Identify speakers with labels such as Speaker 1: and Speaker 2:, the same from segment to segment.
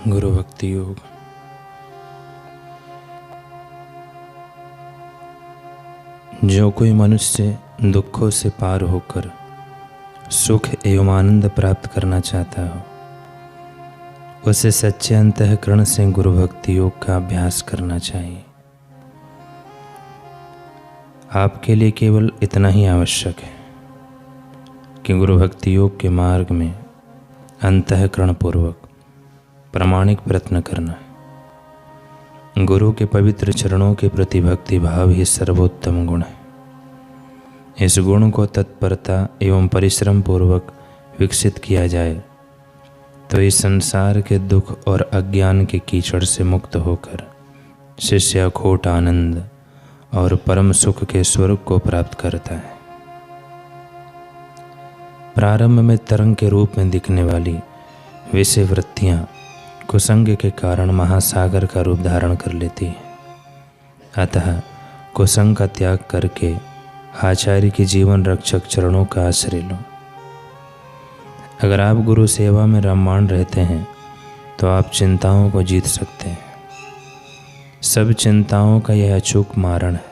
Speaker 1: गुरु भक्ति योग। जो कोई मनुष्य दुखों से पार होकर सुख एवं आनंद प्राप्त करना चाहता हो, उसे सच्चे अंतःकरण से गुरु भक्ति योग का अभ्यास करना चाहिए। आपके लिए केवल इतना ही आवश्यक है कि गुरु भक्ति योग के मार्ग में अंतःकरण पूर्वक प्रामाणिक प्रयत्न करना है। गुरु के पवित्र चरणों के प्रति भक्ति भाव ही सर्वोत्तम गुण है। इस गुण को तत्परता एवं परिश्रम पूर्वक विकसित किया जाए तो इस संसार के दुख और अज्ञान के कीचड़ से मुक्त होकर शिष्य अखोट आनंद और परम सुख के स्वर्ग को प्राप्त करता है। प्रारंभ में तरंग के रूप में दिखने वाली विषय वृत्तियाँ कुसंग के कारण महासागर का रूप धारण कर लेती है। अतः कुसंग का त्याग करके आचार्य के जीवन रक्षक चरणों का आश्रय लो। अगर आप गुरु सेवा में रममाण रहते हैं तो आप चिंताओं को जीत सकते हैं। सब चिंताओं का यह अचूक मारण है।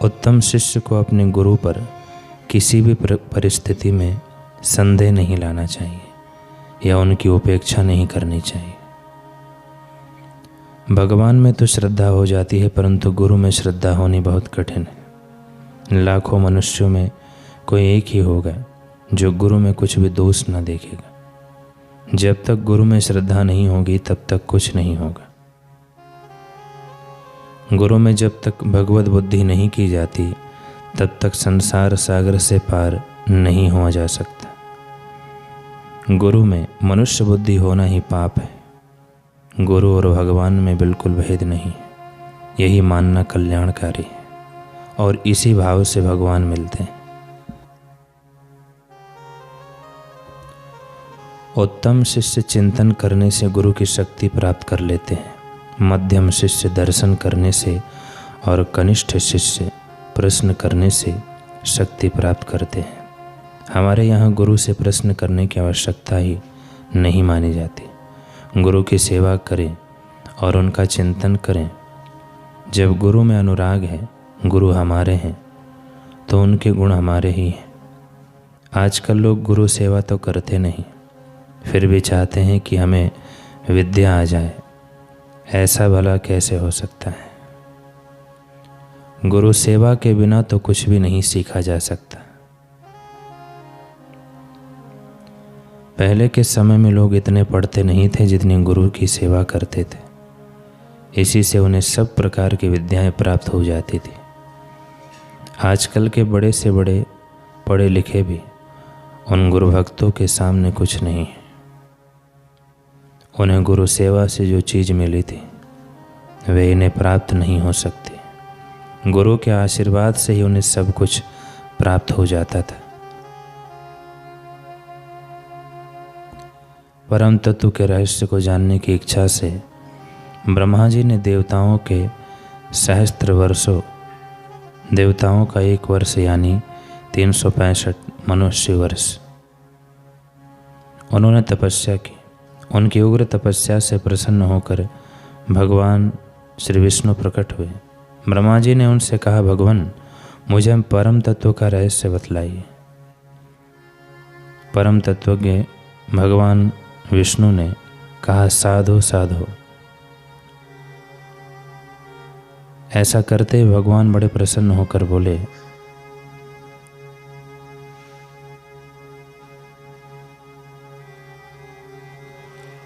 Speaker 1: उत्तम शिष्य को अपने गुरु पर किसी भी परिस्थिति में संदेह नहीं लाना चाहिए या उनकी उपेक्षा नहीं करनी चाहिए। भगवान में तो श्रद्धा हो जाती है, परंतु गुरु में श्रद्धा होनी बहुत कठिन है। लाखों मनुष्यों में कोई एक ही होगा जो गुरु में कुछ भी दोष न देखेगा। जब तक गुरु में श्रद्धा नहीं होगी तब तक कुछ नहीं होगा। गुरु में जब तक भगवत बुद्धि नहीं की जाती तब तक संसार सागर से पार नहीं हुआ जा सकता। गुरु में मनुष्य बुद्धि होना ही पाप है। गुरु और भगवान में बिल्कुल भेद नहीं है। यही मानना कल्याणकारी है और इसी भाव से भगवान मिलते हैं। उत्तम शिष्य चिंतन करने से गुरु की शक्ति प्राप्त कर लेते हैं। मध्यम शिष्य दर्शन करने से और कनिष्ठ शिष्य प्रश्न करने से शक्ति प्राप्त करते हैं। हमारे यहाँ गुरु से प्रश्न करने की आवश्यकता ही नहीं मानी जाती। गुरु की सेवा करें और उनका चिंतन करें। जब गुरु में अनुराग है, गुरु हमारे हैं, तो उनके गुण हमारे ही हैं। आजकल लोग गुरु सेवा तो करते नहीं, फिर भी चाहते हैं कि हमें विद्या आ जाए। ऐसा भला कैसे हो सकता है? गुरु सेवा के बिना तो कुछ भी नहीं सीखा जा सकता। पहले के समय में लोग इतने पढ़ते नहीं थे जितनी गुरु की सेवा करते थे। इसी से उन्हें सब प्रकार की विद्याएं प्राप्त हो जाती थी। आजकल के बड़े से बड़े पढ़े लिखे भी उन गुरु भक्तों के सामने कुछ नहीं है। उन्हें गुरु सेवा से जो चीज़ मिली थी वे इन्हें प्राप्त नहीं हो सकती। गुरु के आशीर्वाद से ही उन्हें सब कुछ प्राप्त हो जाता था। परम तत्व के रहस्य को जानने की इच्छा से ब्रह्मा जी ने देवताओं के सहस्त्र वर्षों, देवताओं का एक वर्ष यानी 365 मनुष्य वर्ष, उन्होंने तपस्या की। उनकी उग्र तपस्या से प्रसन्न होकर भगवान श्री विष्णु प्रकट हुए। ब्रह्मा जी ने उनसे कहा, भगवान मुझे परम तत्व का रहस्य बतलाइए। परम तत्व के भगवान विष्णु ने कहा, साधो साधो। ऐसा करते भगवान बड़े प्रसन्न होकर बोले,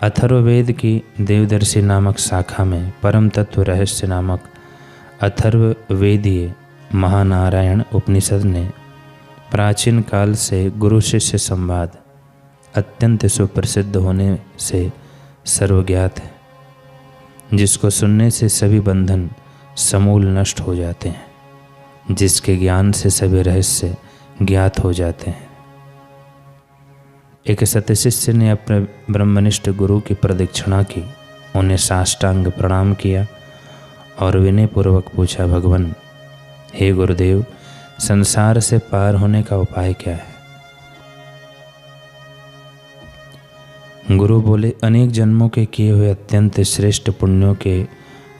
Speaker 1: अथर्ववेद की देवदर्शी नामक शाखा में परम तत्व रहस्य नामक अथर्ववेदीय महानारायण उपनिषद ने प्राचीन काल से गुरु शिष्य संवाद अत्यंत सुप्रसिद्ध होने से सर्वज्ञात है, जिसको सुनने से सभी बंधन समूल नष्ट हो जाते हैं, जिसके ज्ञान से सभी रहस्य ज्ञात हो जाते हैं। एक सत्य शिष्य ने अपने ब्रह्मनिष्ठ गुरु की प्रदक्षिणा की, उन्हें साष्टांग प्रणाम किया और विनयपूर्वक पूछा, भगवान हे गुरुदेव, संसार से पार होने का उपाय क्या है? गुरु बोले, अनेक जन्मों के किए हुए अत्यंत श्रेष्ठ पुण्यों के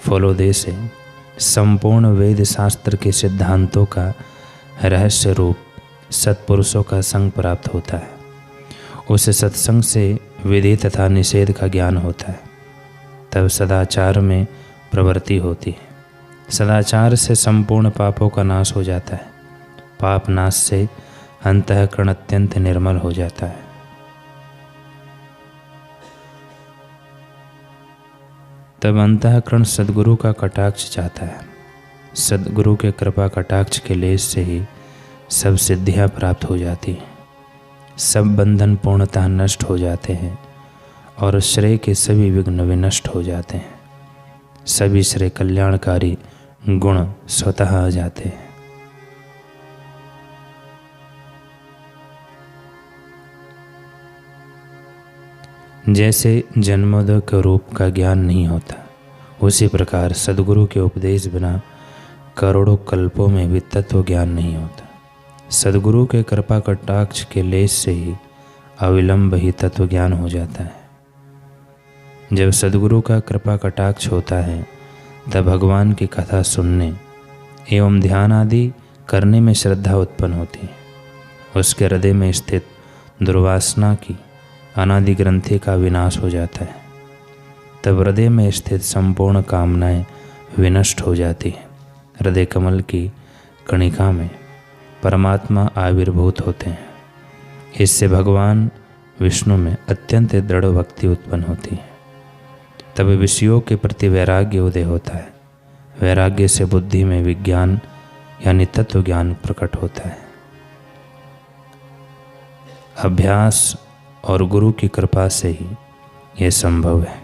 Speaker 1: फलोदय से संपूर्ण वेद शास्त्र के सिद्धांतों का रहस्य रूप सत्पुरुषों का संग प्राप्त होता है। उस सत्संग से विधि तथा निषेध का ज्ञान होता है। तब सदाचार में प्रवृत्ति होती है। सदाचार से संपूर्ण पापों का नाश हो जाता है। पाप नाश से अंतःकरण अत्यंत निर्मल हो जाता है। तब अंतःकरण सद्गुरु का कटाक्ष चाहता है। सद्गुरु के कृपा कटाक्ष के लेस से ही सब सिद्धियां प्राप्त हो जाती हैं। सब बंधन पूर्णतः नष्ट हो जाते हैं और श्रेय के सभी विघ्न विनष्ट हो जाते हैं। सभी श्रेय कल्याणकारी गुण स्वतः आ जाते हैं। जैसे जन्मोदय के रूप का ज्ञान नहीं होता, उसी प्रकार सद्गुरु के उपदेश बिना करोड़ों कल्पों में भी तत्व ज्ञान नहीं होता। सद्गुरु के कृपा कटाक्ष के लेस से ही अविलंब ही तत्व ज्ञान हो जाता है। जब सद्गुरु का कृपा कटाक्ष होता है तब भगवान की कथा सुनने एवं ध्यान आदि करने में श्रद्धा उत्पन्न होती है। उसके हृदय में स्थित दुर्वासना की अनादि ग्रंथि का विनाश हो जाता है। तब हृदय में स्थित संपूर्ण कामनाएं विनष्ट हो जाती हैं। हृदय कमल की कणिका में परमात्मा आविर्भूत होते हैं। इससे भगवान विष्णु में अत्यंत दृढ़ भक्ति उत्पन्न होती है। तब विषयों के प्रति वैराग्य उदय होता है। वैराग्य से बुद्धि में विज्ञान यानी तत्व ज्ञान प्रकट होता है। अभ्यास और गुरु की कृपा से ही यह संभव है।